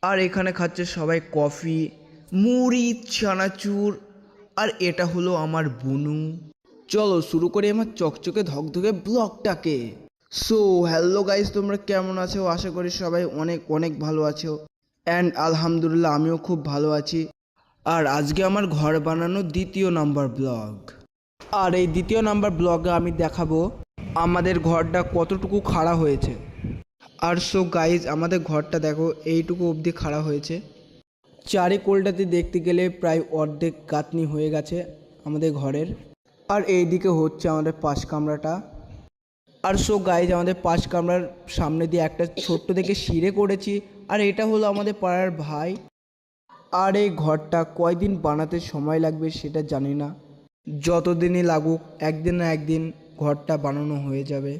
আর এখানে খাচ্ছে সবাই কফি, মুড়ি, চানাচুর। আর এটা হলো আমার বুনু। চলো শুরু করি আমার চকচকে ধকধকে ব্লগটাকে। সো হ্যালো গাইস, তোমরা কেমন আছো? আশা করি সবাই অনেক অনেক ভালো আছো। অ্যান্ড আলহামদুলিল্লাহ আমিও খুব ভালো আছি। আর আজকে আমার ঘর বানানো দ্বিতীয় নাম্বার ব্লগ। আর এই দ্বিতীয় নাম্বার ব্লগে আমি দেখাবো আমাদের ঘরটা কতটুকু খাড়া হয়েছে। আর সো গাইজ, আমাদের ঘরটা দেখো এইটুকু অবধি খাড়া হয়েছে। চারি কোলটাতে দেখতে গেলে প্রায় অর্ধেক গাঁথনি হয়ে গেছে আমাদের ঘরের। আর এইদিকে হচ্ছে আমাদের পাশ কামরাটা। আর সো গাইজ, আমাদের পাশ কামরার সামনে দিয়ে একটা ছোট্ট থেকে সিঁড়ে করেছি। আর এটা হলো আমাদের পাড়ার ভাই। আর এই ঘরটা কয়দিন বানাতে সময় লাগবে সেটা জানি না, যতদিনই লাগুক একদিন না একদিন ঘরটা বানানো হয়ে যাবে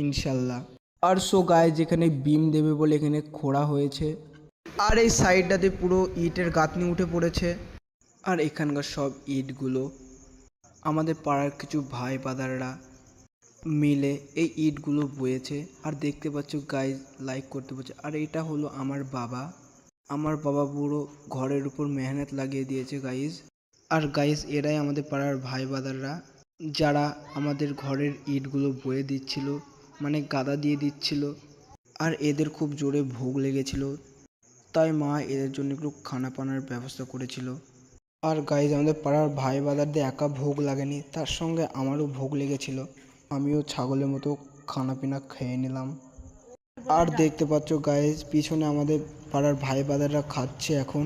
ইনশাল্লাহ। আর সো গায়ে যেখানে বিম দেবে বলে এখানে খোঁড়া হয়েছে। আর এই সাইডটাতে পুরো ইটের গাঁথনি উঠে পড়েছে। আর এখানকার সব ইটগুলো আমাদের পাড়ার কিছু ভাই বাদাররা মিলে এই ইটগুলো বয়েছে। আর দেখতে পাচ্ছ গাইজ, লাইক করতে পারছে। আর এটা হলো আমার বাবা পুরো ঘরের উপর মেহনত লাগিয়ে দিয়েছে গাইজ। আর গাইজ, এরাই আমাদের পাড়ার ভাই বাদাররা যারা আমাদের ঘরের ইটগুলো বয়ে দিচ্ছিল, মানে গাদা দিয়ে দিচ্ছিল। আর এদের খুব জোরে ভোগ লেগেছিল, তাই মা এদের জন্য একটু খানা পানার ব্যবস্থা করেছিল। আর গাইজ, আমাদের পাড়ার ভাই বাদারদের একা ভোগ লাগেনি, তার সঙ্গে আমারও ভোগ লেগেছিল। আমিও ছাগলের মতো খানা পিনা খেয়ে নিলাম। আর দেখতে পাচ্ছ গাইজ, পিছনে আমাদের পাড়ার ভাই বাদাররা খাচ্ছে এখন।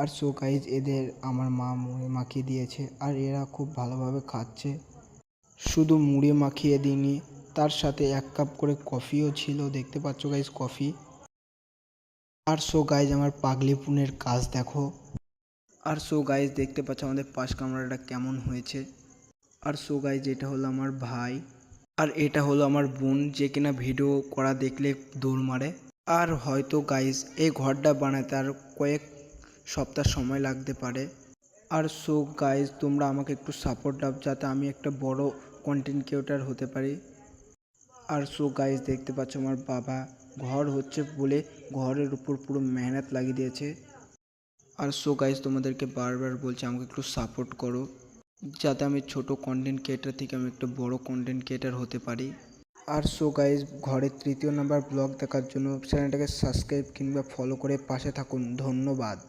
আর সো গাইজ, এদের আমার মা মুড়ি মাখিয়ে দিয়েছে আর এরা খুব ভালোভাবে খাচ্ছে। শুধু মুড়ি মাখিয়ে দিইনি, তার সাথে 1 কাপ করে কফিও ছিল, দেখতে পাচ্ছ গাইজ কফি। আর সো গাইজ, আমার পাগলি পুনের কাজ দেখো। আর সো গাইজ, দেখতে পাচ্ছ আমাদের পাশ কামরাটা কেমন হয়েছে। আর সো গাইজ, এটা হলো আমার ভাই। আর এটা হলো আমার বোন, যে কিনা ভিডিও করা দেখলে দৌড় মারে। আর হয়তো গাইজ এই ঘরটা বানাতে আর কয়েক সপ্তাহ সময় লাগতে পারে। আর সো গাইজ, তোমরা আমাকে একটু সাপোর্ট দাও যাতে আমি একটা বড় কন্টেন্ট ক্রিয়েটর হতে পারি। আর সো গাইজ, দেখতে পাচ্ছ আমার বাবা ঘর হচ্ছে বলে ঘরের উপর পুরো মেহনত লাগিয়ে দিয়েছে। আর সো গাইজ, তোমাদেরকে বারবার বলছি আমাকে একটু সাপোর্ট করো যাতে আমি ছোট কন্টেন্ট ক্রিয়েটর থেকে আমি একটা বড় কন্টেন্ট ক্রিয়েটর হতে পারি। আর সো গাইজ, ঘরের তৃতীয় নাম্বার ব্লগ দেখার জন্য চ্যানেলটাকে সাবস্ক্রাইব কিংবা ফলো করে পাশে থাকুন। ধন্যবাদ।